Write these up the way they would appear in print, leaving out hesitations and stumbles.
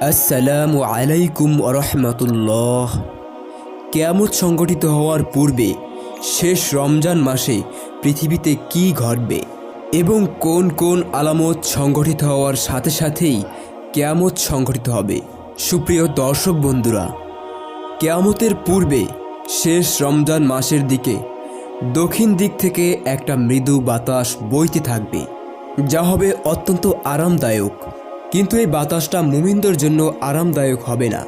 আসসালামু আলাইকুম রহমতুল্লাহ। কিয়ামত সংগঠিত হওয়ার পূর্বে শেষ রমজান মাসে পৃথিবীতে কি ঘটবে এবং কোন কোন আলামত সংগঠিত হওয়ার সাথে সাথেই কিয়ামত সংগঠিত হবে। সুপ্রিয় দর্শক বন্ধুরা, কিয়ামতের পূর্বে শেষ রমজান মাসের দিকে দক্ষিণ দিক থেকে একটা মৃদু বাতাস বইতে থাকবে, যা হবে অত্যন্ত আরামদায়ক। কিন্তু এই বাতাসটা মুমিনদের জন্য আরামদায়ক হবে না।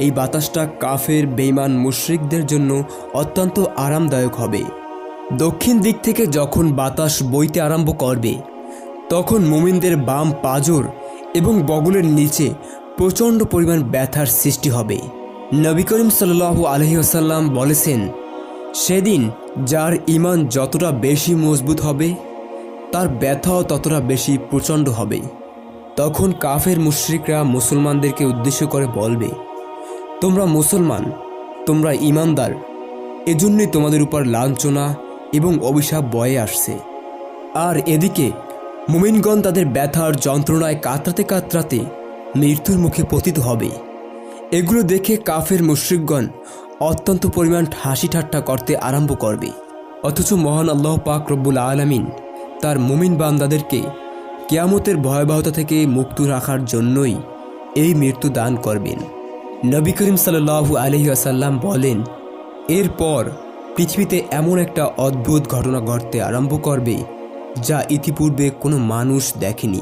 এই বাতাসটা কাফের বেঈমান মুশরিকদের জন্য অত্যন্ত আরামদায়ক হবে। দক্ষিণ দিক থেকে যখন বাতাস বইতে আরম্ভ করবে, তখন মুমিনদের বাম পাঁজর এবং বগলের নিচে প্রচণ্ড পরিমাণ ব্যথার সৃষ্টি হবে। নবী করিম সাল্লাল্লাহু আলাইহি ওয়াসাল্লাম বলেছেন, সেদিন যার ঈমান যতটা বেশি মজবুত হবে, তার ব্যথাও ততটা বেশি প্রচণ্ড হবে। তখন কাফের মুশরিকরা মুসলমানদেরকে উদ্দেশ্য করে বলবে, তোমরা মুসলমান, তোমরা ঈমানদার, এজন্যই তোমাদের উপর লাঞ্ছনা এবং অভিশাপ বয়ে আসছে। আর এদিকে মুমিনগণ তাদের ব্যথার যন্ত্রণায় কাতরাতে কাতরাতে মৃত্যুর মুখে পতিত হবে। এগুলো দেখে কাফের মুশরিকগণ অত্যন্ত পরিমাণ হাসি ঠাট্টা করতে আরম্ভ করবে। অথচ মহান আল্লাহ পাক রব্বুল আলামিন তার মুমিন বান্দাদেরকে কিয়ামতের ভয়াবহতা থেকে মুক্ত রাখার জন্যই এই মৃত্যু দান করবেন। নবী করিম সাল্লাল্লাহু আলাইহি ওয়াসাল্লাম বলেন, এরপর পৃথিবীতে এমন একটা অদ্ভুত ঘটনা ঘটতে আরম্ভ করবে যা ইতিপূর্বে কোনো মানুষ দেখেনি।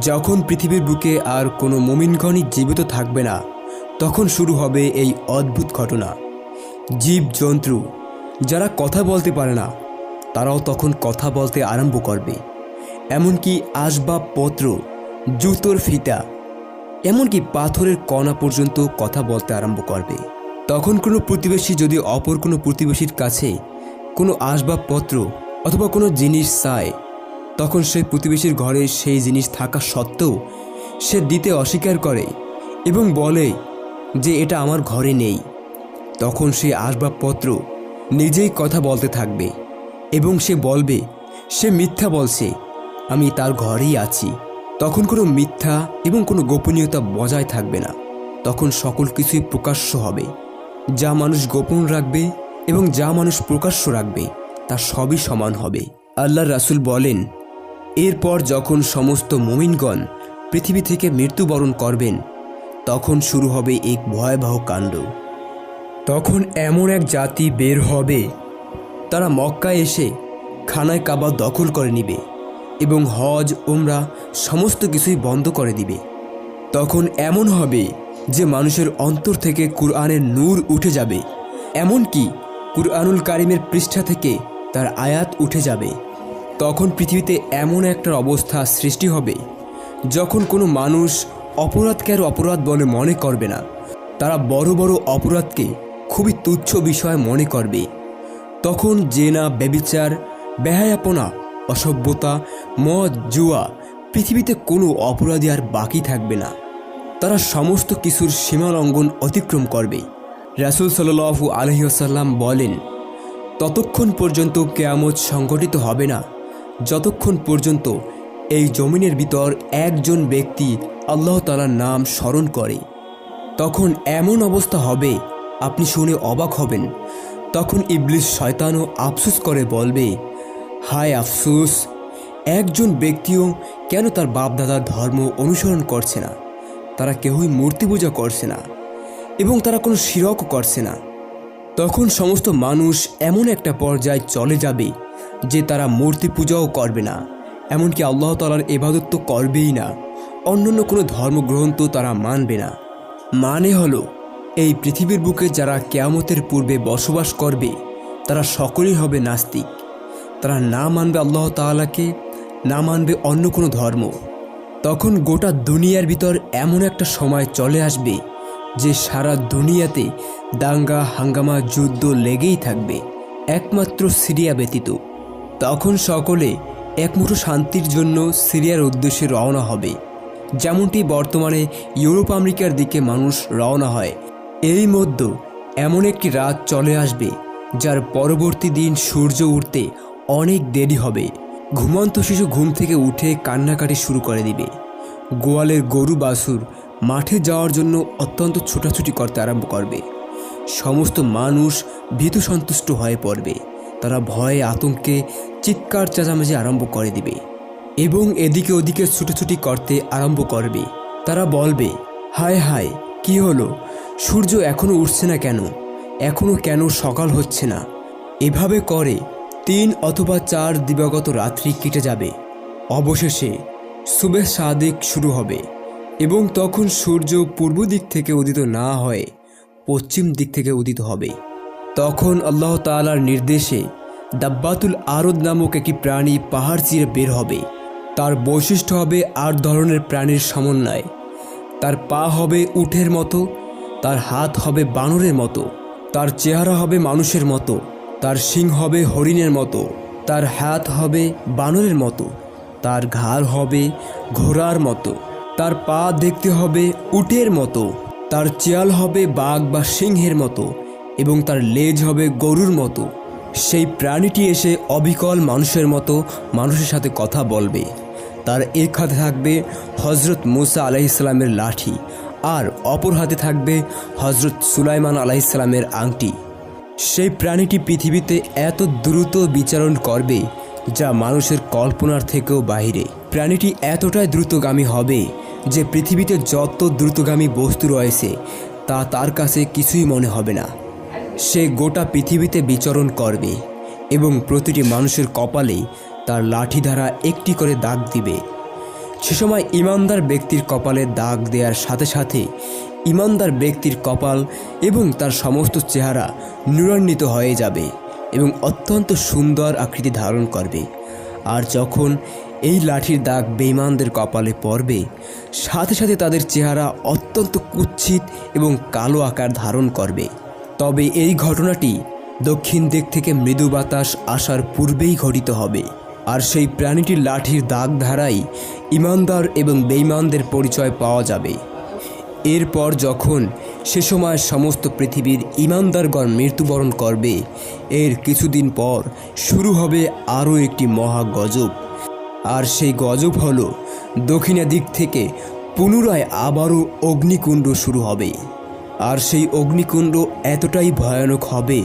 যখন পৃথিবীর বুকে আর কোনো মুমিনগণই জীবিত থাকবে না, তখন শুরু হবে এই অদ্ভুত ঘটনা। জীবজন্তু যারা কথা বলতে পারে না, তারাও তখন কথা বলতে আরম্ভ করবে। এমনকি আসবাবপত্র, জুতোর ফিতা, এমনকি পাথরের কণা পর্যন্ত কথা বলতে আরম্ভ করবে। তখন কোনো প্রতিবেশী যদি অপর কোনো প্রতিবেশীর কাছে কোনো আসবাবপত্র অথবা কোনো জিনিস চায়, তখন সেই প্রতিবেশীর ঘরে সেই জিনিস থাকা সত্ত্বেও সে দিতে অস্বীকার করে এবং বলে যে এটা আমার ঘরে নেই। তখন সেই আসবাবপত্র নিজেই কথা বলতে থাকবে এবং সে বলবে সে মিথ্যা বলছে, আমি তার ঘরেই আছি। তখন কোনো মিথ্যা এবং কোনো গোপনীয়তা বজায় থাকবে না। তখন সকল কিছুই প্রকাশ্য হবে। যা মানুষ গোপন রাখবে এবং যা মানুষ প্রকাশ্য রাখবে তা সবই সমান হবে। আল্লাহর রাসূল বলেন, এরপর যখন সমস্ত মুমিনগণ পৃথিবী থেকে মৃত্যুবরণ করবেন, তখন শুরু হবে এক ভয়াবহ কাণ্ড। তখন এমন এক জাতি বের হবে, তারা মক্কায় এসে খানায় কাবা দখল করে নিবে এবং হজ উমরা সমস্ত কিছুই বন্ধ করে দিবে। তখন এমন হবে যে মানুষের অন্তর থেকে কুরআনের নূর উঠে যাবে, এমনকি কুরআনুল কারিমের পৃষ্ঠা থেকে তার আয়াত উঠে যাবে। তখন পৃথিবীতে এমন একটা অবস্থা সৃষ্টি হবে যখন কোনো মানুষ অপরাধকে আর অপরাধ বলে মনে করবে না। তারা বড় বড় অপরাধকে খুবই তুচ্ছ বিষয় মনে করবে। তখন জেনা, ব্যভিচার, বেহায়াপনা, অসভ্যতা, মদ, জুয়া, পৃথিবীতে কোনো অপরাধী আর বাকি থাকবে না। তারা সমস্ত কিছুর সীমালঙ্ঘন অতিক্রম করবে। রাসূল সাল্লাল্লাহু আলাইহি ওয়াসাল্লাম বলেন, ততক্ষণ পর্যন্ত কিয়ামত সংঘটিত হবে না যতক্ষণ পর্যন্ত এই জমিনের ভিতর একজন ব্যক্তি আল্লাহ তাআলার নাম স্মরণ করে। তখন এমন অবস্থা হবে আপনি শুনে অবাক হবেন। তখন ইবলিস শয়তানও আফসোস করে বলবে, হায় আফসোস, একজন ব্যক্তিও কেন তার বাপদাদার ধর্ম অনুসরণ করছে না। তারা কেউই মূর্তি পূজা করছে না এবং তারা কোনো শিরকও করছে না। তখন সমস্ত মানুষ এমন একটা পর্যায়ে চলে যাবে যে তারা মূর্তি পূজাও করবে না, এমনকি আল্লাহ তাআলার ইবাদত তো করবেই না, অন্যান্য কোনো ধর্মগ্রন্থ তারা মানবে না। মানে হলো, এই পৃথিবীর বুকে যারা কিয়ামতের পূর্বে বসবাস করবে তারা সকলেই হবে নাস্তিক। তারা না মানবে আল্লাহ তাআলাকে, না মানবে অন্য কোনো ধর্ম। তখন গোটা দুনিয়ার ভিতর এমন একটা সময় চলে আসবে যে সারা দুনিয়াতে দাঙ্গা হাঙ্গামা যুদ্ধ লেগেই থাকবে, একমাত্র সিরিয়া ব্যতীত। তখন সকলে একমুঠো শান্তির জন্য সিরিয়ার উদ্দেশ্যে রওনা হবে, যেমনটি বর্তমানে ইউরোপ আমেরিকার দিকে মানুষ রওনা হয়। এরই মধ্যে এমন একটি রাত চলে আসবে যার পরবর্তী দিন সূর্য উঠতে অনেক দেরি হবে। ঘুমন্ত শিশু ঘুম থেকে উঠে কান্নাকাটি শুরু করে দিবে। গোয়ালের গরু বাছুর মাঠে যাওয়ার জন্য অত্যন্ত ছোটাছুটি করতে আরম্ভ করবে। সমস্ত মানুষ ভীতু সন্তুষ্ট হয়ে পড়বে। তারা ভয়ে আতঙ্কে চিৎকার চেঁচামেচি আরম্ভ করে দিবে এবং এদিকে ওদিকে ছুটোছুটি করতে আরম্ভ করবে। তারা বলবে, হায় হায়, কি হলো? সূর্য এখনও উঠছে না কেন? এখনও কেন সকাল হচ্ছে না? এভাবে করে 3 অথবা 4 দিবাগত রাত্রি কেটে যাবে। অবশেষে সুবে সাদিক শুরু হবে এবং তখন সূর্য পূর্ব দিক থেকে উদিত না হয়ে পশ্চিম দিক থেকে উদিত হবে। তখন আল্লাহ তাআলার নির্দেশে দাব্বাতুল আরদ নামক একটি প্রাণী পাহাড় চিরে বের হবে। তার বৈশিষ্ট্য হবে 8 ধরনের প্রাণীর সমন্বয়। তার পা হবে উটের মতো, তার হাত হবে বানরের মতো, তার চেহারা হবে মানুষের মতো, তার শিং হবে হরিণের মতো, তার হাত হবে বানরের মতো, তার ঘাড় হবে ঘোড়ার মতো, তার পা দেখতে হবে উটের মতো, তার চেয়াল হবে বাঘ বা সিংহের মতো এবং তার লেজ হবে গরুর মতো। সেই প্রাণীটি এসে অবিকল মানুষের মতো মানুষের সাথে কথা বলবে। তার এক হাতে থাকবে হজরত মুসা আলাইহিসসালামের লাঠি আর অপর হাতে থাকবে হজরত সুলাইমান আলাইহিসসালামের আংটি। সেই প্রাণীটি পৃথিবীতে এত দ্রুত বিচরণ করবে যা মানুষের কল্পনার থেকেও বাইরে। প্রাণীটি এতটাই দ্রুতগামী হবে যে পৃথিবীতে যত দ্রুতগামী বস্তু রয়েছে তা তার কাছে কিছুই মনে হবে না। সে গোটা পৃথিবীতে বিচরণ করবে এবং প্রতিটি মানুষের কপালে তার লাঠি দ্বারা একটি করে দাগ দিবে। সে সময় ইমানদার ব্যক্তির কপালে দাগ দেওয়ার সাথে সাথে ইমানদার ব্যক্তির কপাল এবং তার সমস্ত চেহারা নূরান্বিত হয়ে যাবে এবং অত্যন্ত সুন্দর আকৃতি ধারণ করবে। আর যখন এই লাঠির দাগ বেঈমানদের কপালে পড়বে, সাথে সাথে তাদের চেহারা অত্যন্ত কুৎসিত এবং কালো আকার ধারণ করবে। তবে এই ঘটনাটি দক্ষিণ দিক থেকে মৃদু বাতাস আসার পূর্বেই ঘটিত হবে। আর সেই প্রাণীটির লাঠির দাগ ধারাই ইমানদার এবং বেঈমানদের পরিচয় পাওয়া যাবে। এরপর যখন সে সময় সমস্ত পৃথিবীর ইমানদারগণ মৃত্যুবরণ করবে, এর কিছুদিন পর শুরু হবে আরও একটি মহা গজব। আর সেই গজব হলো দক্ষিণা দিক থেকে পুনরায় আবারও অগ্নিকুণ্ড শুরু হবে। আর সেই অগ্নিকুণ্ড এতটাই ভয়ানক হবে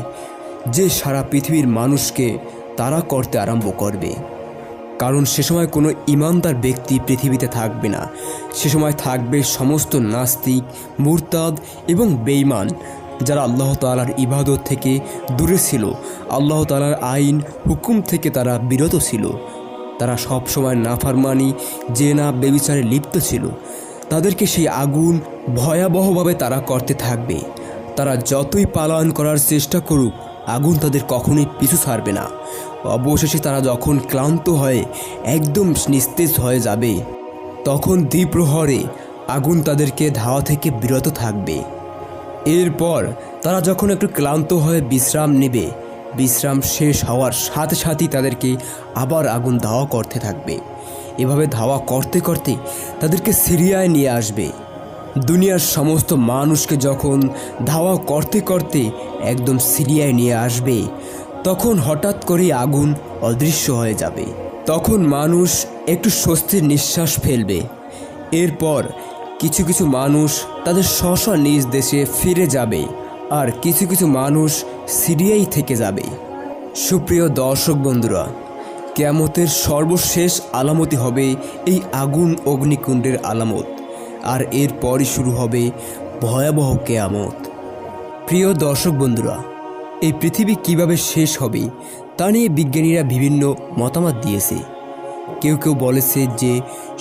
যে সারা পৃথিবীর মানুষকে তাড়া করতে আরম্ভ করবে। কারণ সে সময় কোনো ইমানদার ব্যক্তি পৃথিবীতে থাকবে না। সে সময় থাকবে সমস্ত নাস্তিক, মুরতাদ এবং বেঈমান, যারা আল্লাহ তাআলার ইবাদত থেকে দূরে ছিল, আল্লাহ তাআলার আইন হুকুম থেকে তারা বিরত ছিল। তারা সব সময় নাফরমানি, জেনা, ব্যভিচারে লিপ্ত ছিল। তাদেরকে সেই আগুন ভয়াবহভাবে তারা করতে থাকবে। তারা যতই পালায়ন করার চেষ্টা করুক, আগুন তাদের কখনোই পিছু ছাড়বে না। অবশেষে তারা যখন ক্লান্ত হয়ে একদম নিস্তেজ হয়ে যাবে, তখন দ্বিপ্রহরে আগুন তাদেরকে ধাওয়া থেকে বিরত থাকবে। এরপর তারা যখন একটু ক্লান্ত হয়ে বিশ্রাম নেবে, বিশ্রাম শেষ হওয়ার সাথে সাথেই তাদেরকে আবার আগুন ধাওয়া করতে থাকবে। এভাবে ধাওয়া করতে করতে তাদেরকে সিরিয়ায় নিয়ে আসবে। দুনিয়ার সমস্ত মানুষকে যখন ধাওয়া করতে করতে একদম সিরিয়ায় নিয়ে আসবে, তখন হঠাৎ করেই আগুন অদৃশ্য হয়ে যাবে। তখন মানুষ একটু স্বস্তির নিঃশ্বাস ফেলবে। এরপর কিছু কিছু মানুষ তাদের স্ব নিজ দেশে ফিরে যাবে আর কিছু কিছু মানুষ সিরিয়ায় থেকে যাবে। সুপ্রিয় দর্শক বন্ধুরা, কিয়ামতের সর্বশেষ আলামতি হবে এই আগুন অগ্নিকুণ্ডের আলামত। আর এরপরই শুরু হবে ভয়াবহ কিয়ামত। প্রিয় দর্শক বন্ধুরা, এই পৃথিবী কিভাবে শেষ হবে তা নিয়ে বিজ্ঞানীরা বিভিন্ন মতামত দিয়েছে। কেউ কেউ বলেছে যে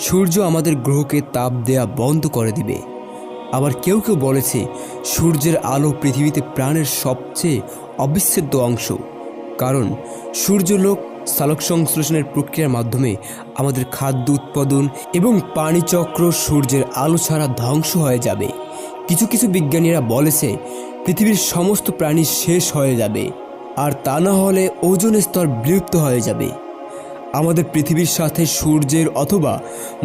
সূর্য আমাদের গ্রহকে তাপ দেয়া বন্ধ করে দিবে। আবার কেউ কেউ বলেছে সূর্যের আলো পৃথিবীতে প্রাণের সবচেয়ে অবিচ্ছেদ্য অংশ, কারণ সূর্যলোক সালোক সংশ্লেষণের প্রক্রিয়ার মাধ্যমে আমাদের খাদ্য উৎপাদন এবং পানিচক্র সূর্যের আলো ছাড়া ধ্বংস হয়ে যাবে। কিছু কিছু বিজ্ঞানীরা বলেছে পৃথিবীর সমস্ত প্রাণী শেষ হয়ে যাবে, আর তা না হলে ওজোন স্তর বিলুপ্ত হয়ে যাবে। আমাদের পৃথিবীর সাথে সূর্যের অথবা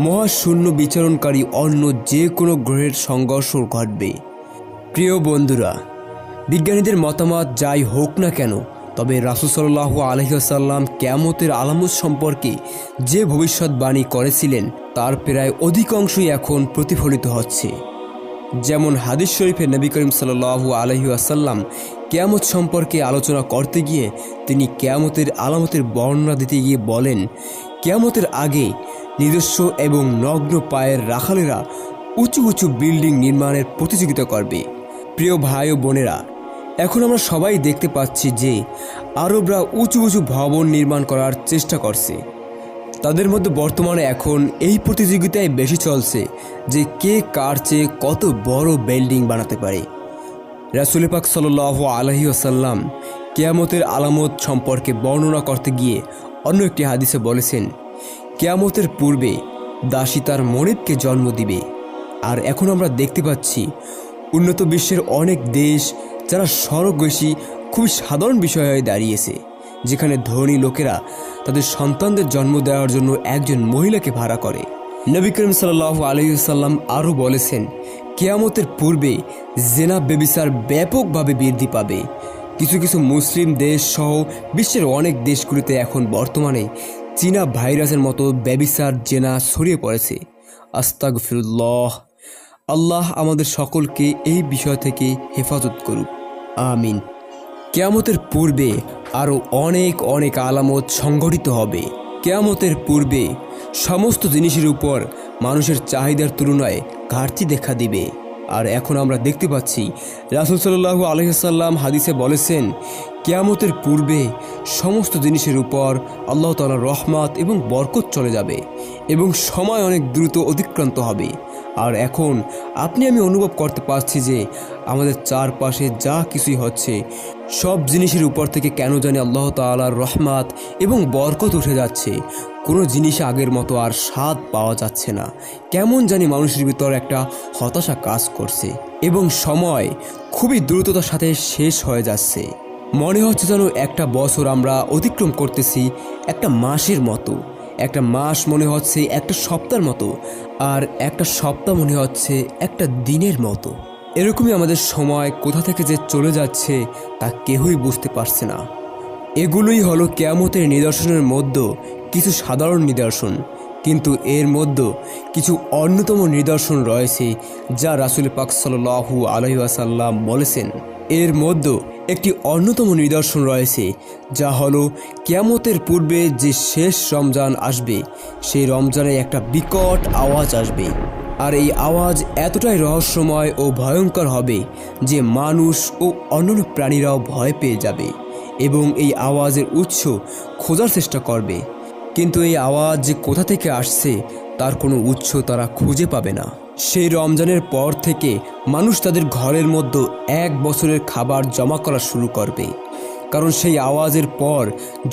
মহাশূন্য বিচরণকারী অন্য যে কোনো গ্রহের সংঘর্ষ ঘটবে। প্রিয় বন্ধুরা, বিজ্ঞানীদের মতামত যাই হোক না কেন, তবে রাসূল সাল্লাল্লাহু আলাইহি ওয়াসাল্লাম কিয়ামতের আলামত সম্পর্কে যে ভবিষ্যৎবাণী করেছিলেন তার প্রায় অধিকাংশই এখন প্রতিফলিত হচ্ছে। যেমন হাদিস শরীফে নবী করিম সাল্লাল্লাহু আলাইহি ওয়াসাল্লাম কিয়ামত সম্পর্কে আলোচনা করতে গিয়ে তিনি কিয়ামতের আলামতের বর্ণনা দিতে গিয়ে বলেন, কিয়ামতের আগে নিজস্ব এবং নগ্ন পায়ের রাখালেরা উঁচু উঁচু বিল্ডিং নির্মাণের প্রতিযোগিতা করবে। প্রিয় ভাই ও বোনেরা, এখন আমরা সবাই দেখতে পাচ্ছি যে আরবরা উঁচু উঁচু ভবন নির্মাণ করার চেষ্টা করছে। তাদের মধ্যে বর্তমানে এখন এই প্রতিযোগিতায় বেশি চলছে যে কে কার চেয়ে কত বড় বিল্ডিং বানাতে পারে। রাসূল পাক সাল্লাল্লাহু আলাইহি ওয়াসাল্লাম কিয়ামতের আলামত সম্পর্কে বর্ণনা করতে গিয়ে অন্য একটি হাদিসে বলেছেন, কিয়ামতের পূর্বে দাসী তার মনিবকে জন্ম দিবে। আর এখন আমরা দেখতে পাচ্ছি উন্নত বিশ্বের অনেক দেশ যারা স্বর্গবেশী খুবই সাধারণ বিষয় হয়ে দাঁড়িয়েছে, যেখানে ধনী লোকেরা তাদের সন্তানদের জন্ম দেওয়ার জন্য একজন মহিলাকে ভাড়া করে। নবী করিম সাল্লাল্লাহু আলাইহি ওয়াসাল্লাম আরও বলেছেন, কিয়ামতের পূর্বে জেনা ব্যভিচার ব্যাপকভাবে বৃদ্ধি পাবে। কিছু কিছু মুসলিম দেশ সহ বিশ্বের অনেক দেশগুলিতে এখন বর্তমানে চীনা ভাইরাসের মতো ব্যভিচার জেনা ছড়িয়ে পড়েছে। আস্তাগফিরুল্লাহ। আল্লাহ আমাদের সকলকে এই বিষয় থেকে হেফাজত করুক, আমিন। কিয়ামতের পূর্বে আরও অনেক অনেক আলামত সংঘটিত হবে। কিয়ামতের পূর্বে সমস্ত জিনিসের উপর মানুষের চাহিদার তুলনায় ঘাটতি দেখা দিবে। আর এখন আমরা দেখতে পাচ্ছি রাসূল সাল্লাল্লাহু আলাইহি ওয়াসাল্লাম হাদিসে বলেছেন, কিয়ামতের পূর্বে সমস্ত জিনিসের উপর আল্লাহ তাআলার রহমত এবং বরকত চলে যাবে এবং সময় অনেক দ্রুত অতিক্রান্ত হবে। আর এখন আপনি আমি অনুভব করতে পারছি যে আমাদের চারপাশে যা কিছুই হচ্ছে সব জিনিসের উপর থেকে কেন জানি আল্লাহ তাআলার রহমত এবং বরকত উঠে যাচ্ছে। কোনো জিনিস আগের মতো আর স্বাদ পাওয়া যাচ্ছে না। কেমন জানি মানুষের ভিতর একটা হতাশা কাজ করছে এবং সময় খুবই দ্রুততার সাথে শেষ হয়ে যাচ্ছে। মনে হচ্ছে যেন একটা বছর আমরা অতিক্রম করতেছি একটা মাসের মতো, একটা মাস মনে হচ্ছে একটা সপ্তাহের মতো, আর একটা সপ্তাহ মনে হচ্ছে একটা দিনের মতো। এরকমই আমাদের সময় কোথা থেকে যে চলে যাচ্ছে তা কেউই বুঝতে পারছে না। এগুলোই হলো কিয়ামতের নিদর্শনের মধ্যে কিছু সাধারণ নিদর্শন, কিন্তু এর মধ্যে কিছু অন্যতম নিদর্শন রয়েছে যা রাসূল পাক সাল্লাল্লাহু আলাইহি ওয়াসাল্লাম বলেছেন। এর মধ্যে একটি অন্যতম নিদর্শন রয়েছে যা হলো কিয়ামতের পূর্বে যে শেষ রমজান আসবে, সেই রমজানে একটা বিকট আওয়াজ আসবে। আর এই আওয়াজ এতটাই রহস্যময় ও ভয়ঙ্কর হবে যে মানুষ ও অন্যান্য প্রাণীরাও ভয় পেয়ে যাবে এবং এই আওয়াজের উৎস খোঁজার চেষ্টা করবে, কিন্তু এই আওয়াজ যে কোথা থেকে আসছে তার কোনো উৎস তারা খুঁজে পাবে না। সেই রমজানের পর থেকে মানুষ তাদের ঘরের মধ্যে 1 বছরের খাবার জমা করা শুরু করবে, কারণ সেই আওয়াজের পর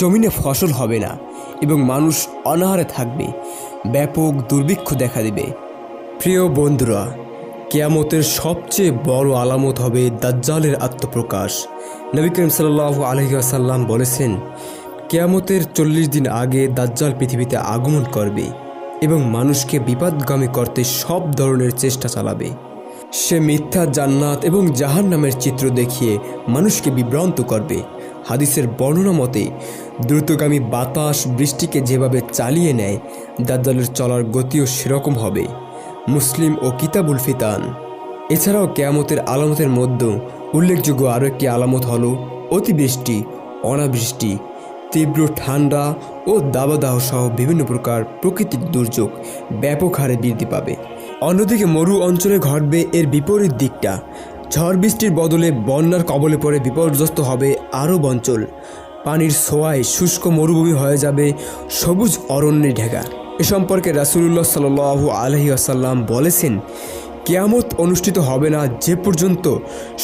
জমিনে ফসল হবে না এবং মানুষ অনাহারে থাকবে, ব্যাপক দুর্ভিক্ষ দেখা দেবে। প্রিয় বন্ধুরা, কিয়ামতের সবচেয়ে বড় আলামত হবে দাজ্জালের আত্মপ্রকাশ। নবী করিম সাল্লাল্লাহু আলাইহি ওয়াসাল্লাম বলেছেন, কিয়ামতের 40 দিন আগে দাজ্জাল পৃথিবীতে আগমন করবে এবং মানুষকে বিপদগামী করতে সব ধরনের চেষ্টা চালাবে। সে মিথ্যা জান্নাত এবং জাহান্নামের চিত্র দেখিয়ে মানুষকে বিভ্রান্ত করবে। হাদিসের বর্ণনা মতে দ্রুতগামী বাতাস বৃষ্টিকে যেভাবে চালিয়ে নেয়, দাজ্জালের চলার গতিও সেরকম হবে। মুসলিম ও কিতাবুল ফিতান। এছাড়াও কিয়ামতের আলামতের মধ্যে উল্লেখযোগ্য আরও একটি আলামত হলো অতিবৃষ্টি, অনাবৃষ্টি, তীব্র ঠান্ডা ও দাবদাহ সহ বিভিন্ন প্রকার প্রাকৃতিক দুর্যোগ ব্যাপক হারে বৃদ্ধি পাবে। অন্যদিকে মরু অঞ্চলে ঘটবে এর বিপরীত দিকটা। ঝড় বৃষ্টির বদলে বন্যার কবলে পড়ে বিপর্যস্ত হবে আরব অঞ্চল। পানির ছোঁয়ায় শুষ্ক মরুভূমি হয়ে যাবে সবুজ অরণ্যে ঢেকা। এ সম্পর্কে রাসূলুল্লাহ সাল্লাল্লাহু আলাইহি ওয়াসাল্লাম বলেছেন, কিয়ামত অনুষ্ঠিত হবে না যে পর্যন্ত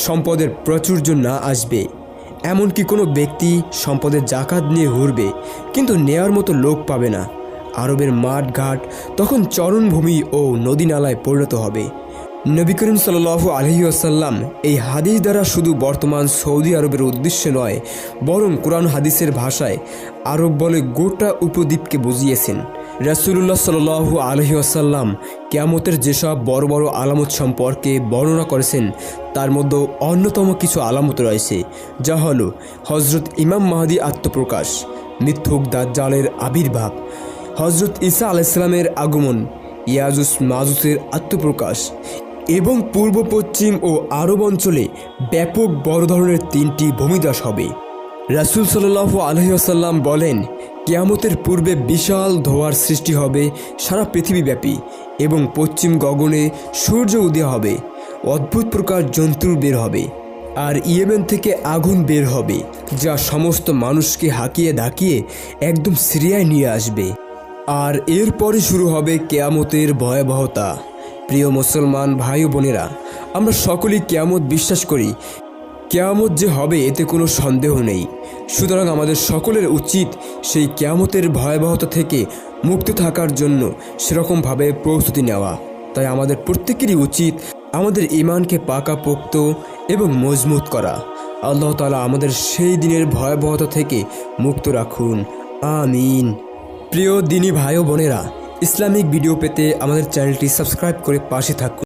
সম্পদের প্রাচুর্য না আসবে। এমনকি কোনো ব্যক্তি সম্পদের জাকাত নিয়ে ঘুরবে, কিন্তু নেয়ার মতো লোক পাবে না। আরবের মাঠ ঘাট তখন চরণভূমি ও নদী নালায় পরিণত হবে। নবী করিম সাল্লাল্লাহু আলাইহি ওয়াসাল্লাম এই হাদিস দ্বারা শুধু বর্তমান সৌদি আরবের উদ্দেশ্যে নয়, বরং কোরআন হাদিসের ভাষায় আরব বলে গোটা উপদ্বীপকে বুঝিয়েছেন। রাসূলুল্লাহ সাল্লাল্লাহু আলাইহি ওয়াসাল্লাম কিয়ামতের যেসব বড় বড় আলামত সম্পর্কে বর্ণনা করেছেন তার মধ্যে অন্যতম কিছু আলামত রয়েছে, যা হলো হযরত ইমাম মাহদী আত্মপ্রকাশ, মিথ্যুক দাজ্জালের আবির্ভাব, হযরত ঈসা আলাইহিস সালামের আগমন, ইয়াজুজ মাজুজের আত্মপ্রকাশ, এবং পূর্ব পশ্চিম ও আরব অঞ্চলে ব্যাপক বড় ধরনের 3টি ভূমিধস হবে। রাসূল সাল্লাল্লাহু আলাইহি ওয়াসাল্লাম বলেন, কিয়ামতের পূর্বে বিশাল ধোঁয়ার সৃষ্টি হবে সারা পৃথিবীব্যাপী এবং পশ্চিম গগনে সূর্য উদয় হবে, অদ্ভুত প্রকার জন্তু বের হবে আর ইয়েমেন থেকে আগুন বের হবে যা সমস্ত মানুষকে হাঁকিয়ে ধাকিয়ে একদম সিরিয়ায় নিয়ে আসবে। আর এরপরে শুরু হবে কিয়ামতের ভয়াবহতা। প্রিয় মুসলমান ভাই ও বোনেরা, আমরা সকলেই কিয়ামত বিশ্বাস করি। কিয়ামত যে হবে এতে কোনো সন্দেহ নেই। সুতরাং আমাদের সকলের উচিত সেই কিয়ামতের ভয়াবহতা থেকে মুক্ত থাকার জন্য সেরকমভাবে প্রস্তুতি নেওয়া। তাই আমাদের প্রত্যেকেরই উচিত আমাদের ঈমানকে পাকাপোক্ত এবং মজবুত করা। আল্লাহ তাআলা আমাদের সেই দিনের ভয়াবহতা থেকে মুক্ত রাখুন, আমিন। প্রিয় দিনী ভাই ও বোনেরা, ইসলামিক ভিডিও পেতে আমাদের চ্যানেলটি সাবস্ক্রাইব করে পাশে থাকুন।